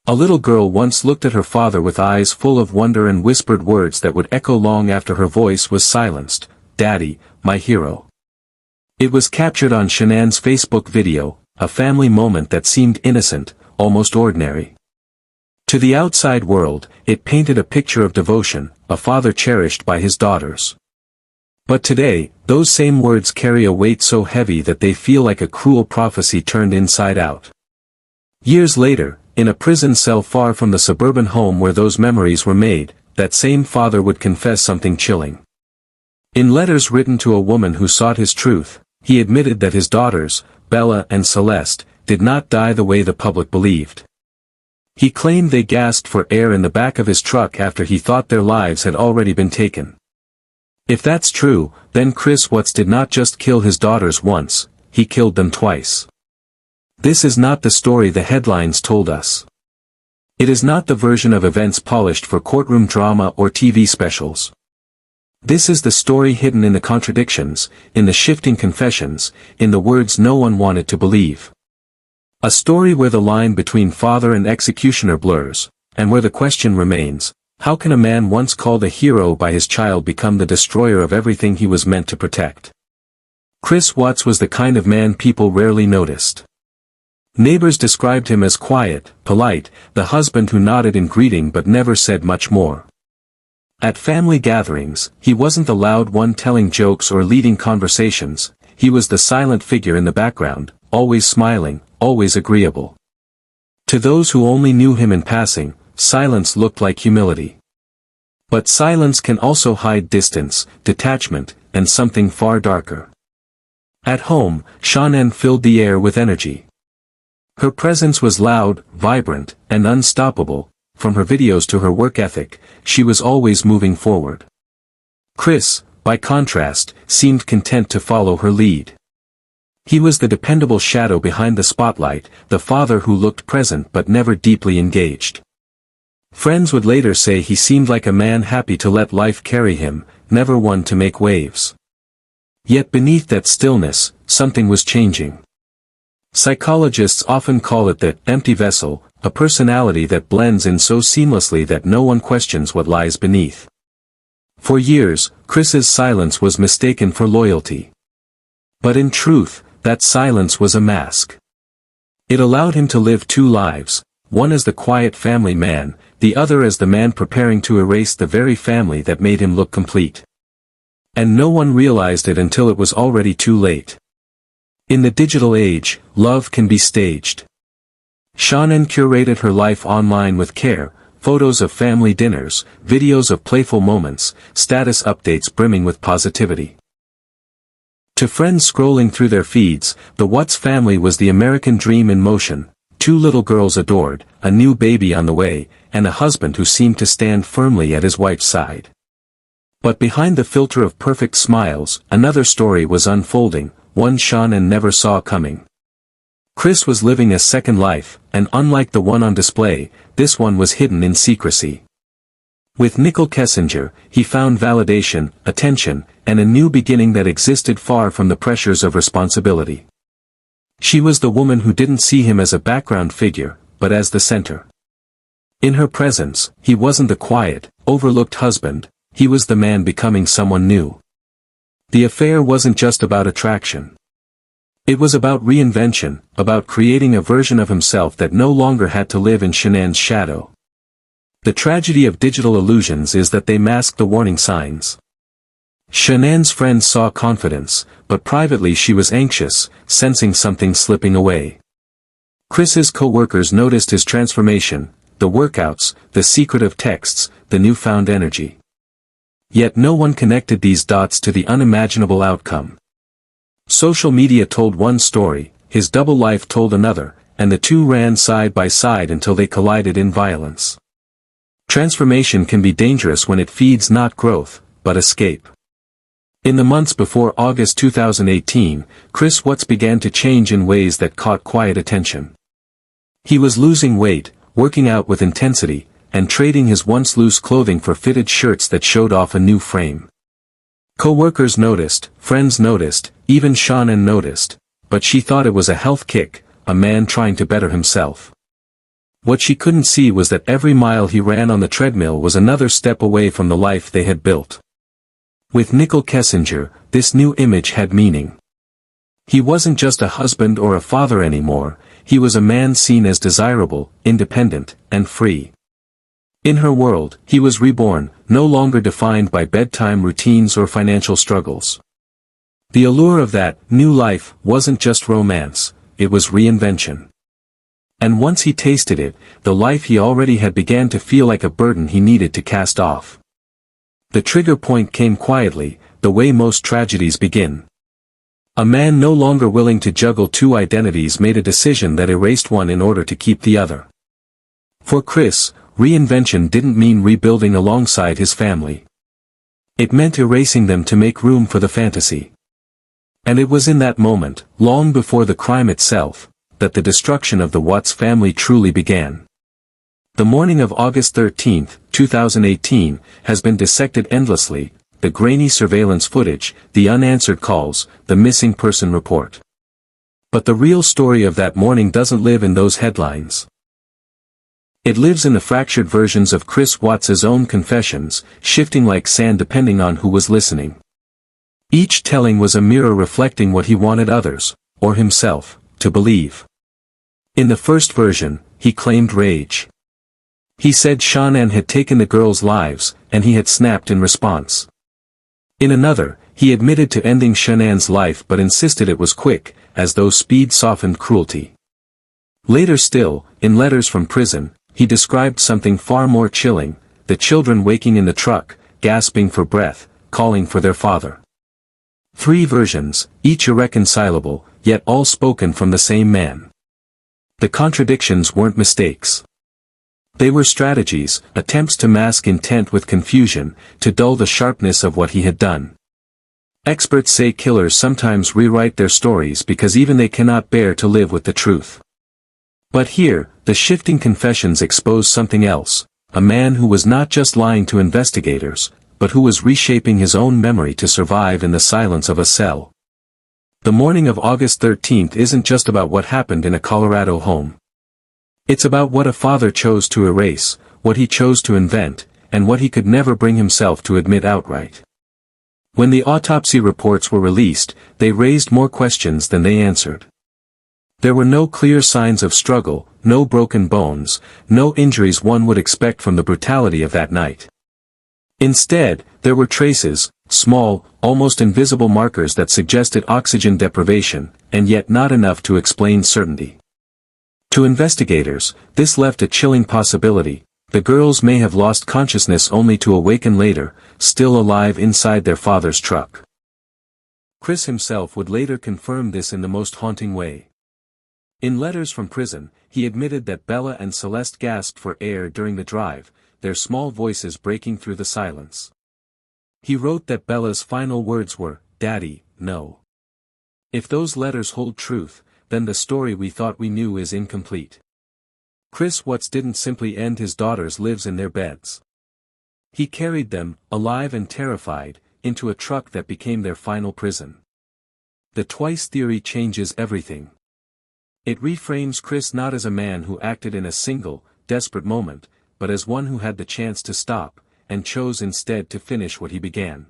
A little girl once looked at her father with eyes full of wonder and whispered words that would echo long after her voice was silenced, "Daddy, my hero." It was captured on Shanann's Facebook video, a family moment that seemed innocent, almost ordinary. To the outside world, it painted a picture of devotion, a father cherished by his daughters. But today, those same words carry a weight so heavy that they feel like a cruel prophecy turned inside out. Years later, in a prison cell far from the suburban home where those memories were made, that same father would confess something chilling. In letters written to a woman who sought his truth, he admitted that his daughters, Bella and Celeste, did not die the way the public believed. He claimed they gasped for air in the back of his truck after he thought their lives had already been taken. If that's true, then Chris Watts did not just kill his daughters once, he killed them twice. This is not the story the headlines told us. It is not the version of events polished for courtroom drama or TV specials. This is the story hidden in the contradictions, in the shifting confessions, in the words no one wanted to believe. A story where the line between father and executioner blurs, and where the question remains, how can a man once called a hero by his child become the destroyer of everything he was meant to protect? Chris Watts was the kind of man people rarely noticed. Neighbors described him as quiet, polite, the husband who nodded in greeting but never said much more. At family gatherings, he wasn't the loud one telling jokes or leading conversations, he was the silent figure in the background, always smiling, always agreeable. To those who only knew him in passing, silence looked like humility. But silence can also hide distance, detachment, and something far darker. At home, Shanann filled the air with energy. Her presence was loud, vibrant, and unstoppable. From her videos to her work ethic, she was always moving forward. Chris, by contrast, seemed content to follow her lead. He was the dependable shadow behind the spotlight, the father who looked present but never deeply engaged. Friends would later say he seemed like a man happy to let life carry him, never one to make waves. Yet beneath that stillness, something was changing. Psychologists often call it the empty vessel, a personality that blends in so seamlessly that no one questions what lies beneath. For years, Chris's silence was mistaken for loyalty. But in truth, that silence was a mask. It allowed him to live two lives, one as the quiet family man, the other as the man preparing to erase the very family that made him look complete. And no one realized it until it was already too late. In the digital age, love can be staged. Shanann curated her life online with care, photos of family dinners, videos of playful moments, status updates brimming with positivity. To friends scrolling through their feeds, the Watts family was the American dream in motion, 2 little girls adored, a new baby on the way, and a husband who seemed to stand firmly at his wife's side. But behind the filter of perfect smiles, another story was unfolding, one Shanann never saw coming. Chris was living a second life, and unlike the one on display, this one was hidden in secrecy. With Nicole Kessinger, he found validation, attention, and a new beginning that existed far from the pressures of responsibility. She was the woman who didn't see him as a background figure, but as the center. In her presence, he wasn't the quiet, overlooked husband, he was the man becoming someone new. The affair wasn't just about attraction. It was about reinvention, about creating a version of himself that no longer had to live in Shanann's shadow. The tragedy of digital illusions is that they mask the warning signs. Shanann's friends saw confidence, but privately she was anxious, sensing something slipping away. Chris's co-workers noticed his transformation, the workouts, the secretive texts, the newfound energy. Yet no one connected these dots to the unimaginable outcome. Social media told one story, his double life told another, and the two ran side by side until they collided in violence. Transformation can be dangerous when it feeds not growth, but escape. In the months before August 2018, Chris Watts began to change in ways that caught quiet attention. He was losing weight, working out with intensity, and trading his once loose clothing for fitted shirts that showed off a new frame. Co-workers noticed, friends noticed, even Shanann noticed, but she thought it was a health kick, a man trying to better himself. What she couldn't see was that every mile he ran on the treadmill was another step away from the life they had built. With Nickel Kessinger, this new image had meaning. He wasn't just a husband or a father anymore, he was a man seen as desirable, independent, and free. In her world, he was reborn, no longer defined by bedtime routines or financial struggles. The allure of that new life wasn't just romance, it was reinvention. And once he tasted it, the life he already had began to feel like a burden he needed to cast off. The trigger point came quietly, the way most tragedies begin. A man no longer willing to juggle two identities made a decision that erased one in order to keep the other. For Chris, reinvention didn't mean rebuilding alongside his family. It meant erasing them to make room for the fantasy. And it was in that moment, long before the crime itself, that the destruction of the Watts family truly began. The morning of August 13, 2018, has been dissected endlessly, the grainy surveillance footage, the unanswered calls, the missing person report. But the real story of that morning doesn't live in those headlines. It lives in the fractured versions of Chris Watts' own confessions, shifting like sand depending on who was listening. Each telling was a mirror reflecting what he wanted others, or himself, to believe. In the first version, he claimed rage. He said Shanann had taken the girls' lives, and he had snapped in response. In another, he admitted to ending Shanann's life but insisted it was quick, as though speed softened cruelty. Later still, in letters from prison, he described something far more chilling, the children waking in the truck, gasping for breath, calling for their father. 3 versions, each irreconcilable, yet all spoken from the same man. The contradictions weren't mistakes. They were strategies, attempts to mask intent with confusion, to dull the sharpness of what he had done. Experts say killers sometimes rewrite their stories because even they cannot bear to live with the truth. But here, the shifting confessions expose something else, a man who was not just lying to investigators, but who was reshaping his own memory to survive in the silence of a cell. The morning of August 13 isn't just about what happened in a Colorado home. It's about what a father chose to erase, what he chose to invent, and what he could never bring himself to admit outright. When the autopsy reports were released, they raised more questions than they answered. There were no clear signs of struggle, no broken bones, no injuries one would expect from the brutality of that night. Instead, there were traces, small, almost invisible markers that suggested oxygen deprivation, and yet not enough to explain certainty. To investigators, this left a chilling possibility: the girls may have lost consciousness only to awaken later, still alive inside their father's truck. Chris himself would later confirm this in the most haunting way. In letters from prison, he admitted that Bella and Celeste gasped for air during the drive, their small voices breaking through the silence. He wrote that Bella's final words were, "Daddy, no." If those letters hold truth, then the story we thought we knew is incomplete. Chris Watts didn't simply end his daughters' lives in their beds. He carried them, alive and terrified, into a truck that became their final prison. The twice theory changes everything. It reframes Chris not as a man who acted in a single, desperate moment, but as one who had the chance to stop, and chose instead to finish what he began.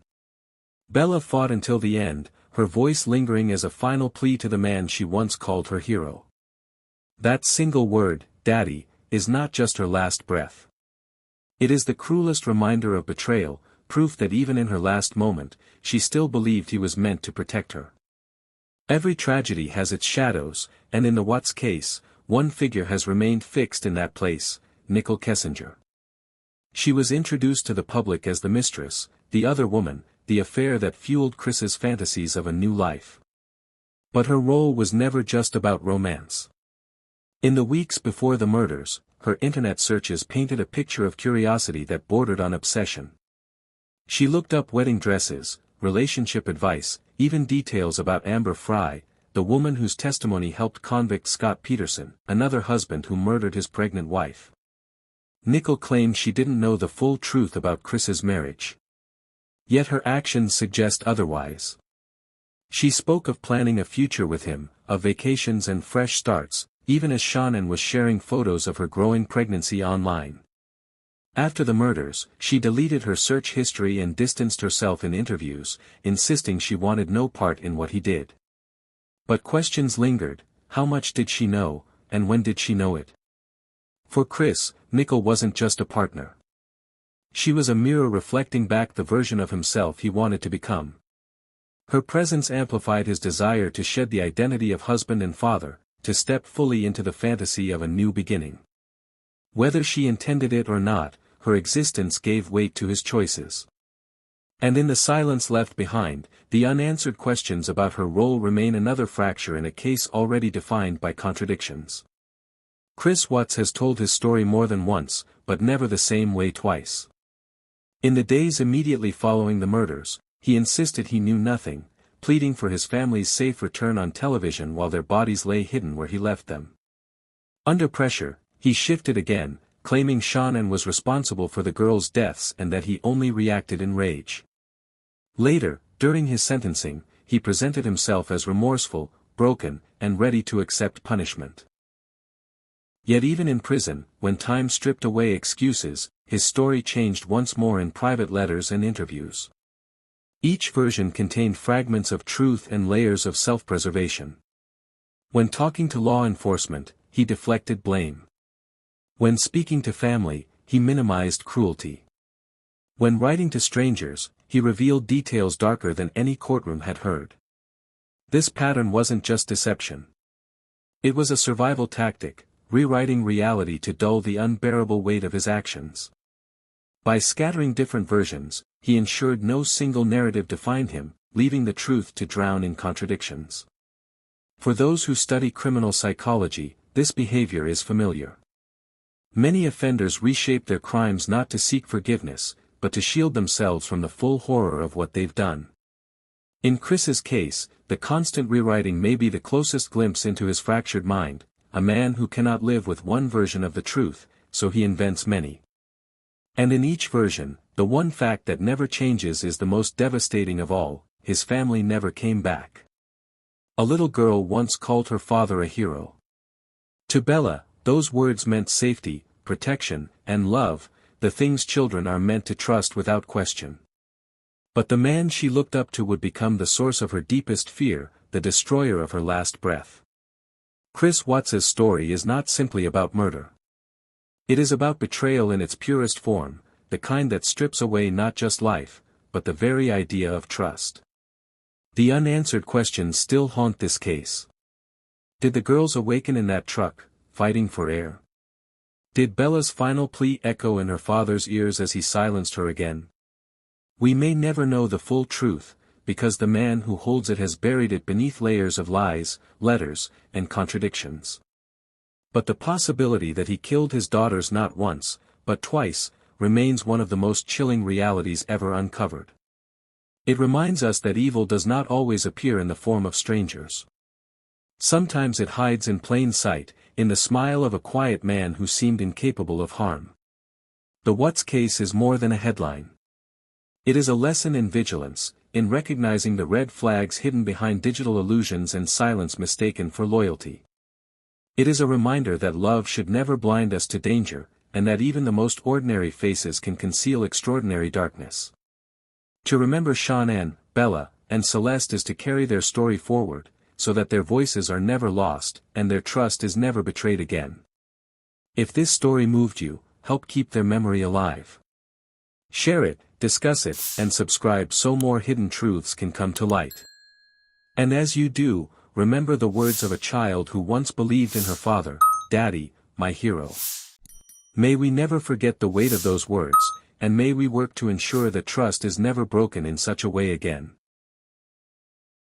Bella fought until the end, her voice lingering as a final plea to the man she once called her hero. That single word, "Daddy," is not just her last breath. It is the cruelest reminder of betrayal, proof that even in her last moment, she still believed he was meant to protect her. Every tragedy has its shadows, and in the Watts case, one figure has remained fixed in that place: Nickel Kessinger. She was introduced to the public as the mistress, the other woman, the affair that fueled Chris's fantasies of a new life. But her role was never just about romance. In the weeks before the murders, her internet searches painted a picture of curiosity that bordered on obsession. She looked up wedding dresses, relationship advice, even details about Amber Fry, the woman whose testimony helped convict Scott Peterson, another husband who murdered his pregnant wife. Nickel claimed she didn't know the full truth about Chris's marriage. Yet her actions suggest otherwise. She spoke of planning a future with him, of vacations and fresh starts, even as Shannon was sharing photos of her growing pregnancy online. After the murders, she deleted her search history and distanced herself in interviews, insisting she wanted no part in what he did. But questions lingered: how much did she know, and when did she know it? For Chris, Nicole wasn't just a partner. She was a mirror reflecting back the version of himself he wanted to become. Her presence amplified his desire to shed the identity of husband and father, to step fully into the fantasy of a new beginning. Whether she intended it or not, her existence gave weight to his choices. And in the silence left behind, the unanswered questions about her role remain another fracture in a case already defined by contradictions. Chris Watts has told his story more than once, but never the same way twice. In the days immediately following the murders, he insisted he knew nothing, pleading for his family's safe return on television while their bodies lay hidden where he left them. Under pressure, he shifted again, claiming Shannon was responsible for the girls' deaths and that he only reacted in rage. Later, during his sentencing, he presented himself as remorseful, broken, and ready to accept punishment. Yet even in prison, when time stripped away excuses, his story changed once more in private letters and interviews. Each version contained fragments of truth and layers of self-preservation. When talking to law enforcement, he deflected blame. When speaking to family, he minimized cruelty. When writing to strangers, he revealed details darker than any courtroom had heard. This pattern wasn't just deception. It was a survival tactic, rewriting reality to dull the unbearable weight of his actions. By scattering different versions, he ensured no single narrative defined him, leaving the truth to drown in contradictions. For those who study criminal psychology, this behavior is familiar. Many offenders reshape their crimes not to seek forgiveness, but to shield themselves from the full horror of what they've done. In Chris's case, the constant rewriting may be the closest glimpse into his fractured mind, a man who cannot live with one version of the truth, so he invents many. And in each version, the one fact that never changes is the most devastating of all: his family never came back. A little girl once called her father a hero. To Bella, those words meant safety, protection, and love, the things children are meant to trust without question. But the man she looked up to would become the source of her deepest fear, the destroyer of her last breath. Chris Watts's story is not simply about murder. It is about betrayal in its purest form, the kind that strips away not just life, but the very idea of trust. The unanswered questions still haunt this case. Did the girls awaken in that truck, fighting for air? Did Bella's final plea echo in her father's ears as he silenced her again? We may never know the full truth, because the man who holds it has buried it beneath layers of lies, letters, and contradictions. But the possibility that he killed his daughters not once, but twice, remains one of the most chilling realities ever uncovered. It reminds us that evil does not always appear in the form of strangers. Sometimes it hides in plain sight, in the smile of a quiet man who seemed incapable of harm. The Watts case is more than a headline. It is a lesson in vigilance, in recognizing the red flags hidden behind digital illusions and silence mistaken for loyalty. It is a reminder that love should never blind us to danger, and that even the most ordinary faces can conceal extraordinary darkness. To remember Shannon, Bella, and Celeste is to carry their story forward, so that their voices are never lost, and their trust is never betrayed again. If this story moved you, help keep their memory alive. Share it, discuss it, and subscribe so more hidden truths can come to light. And as you do, remember the words of a child who once believed in her father, "Daddy, my hero." May we never forget the weight of those words, and may we work to ensure that trust is never broken in such a way again.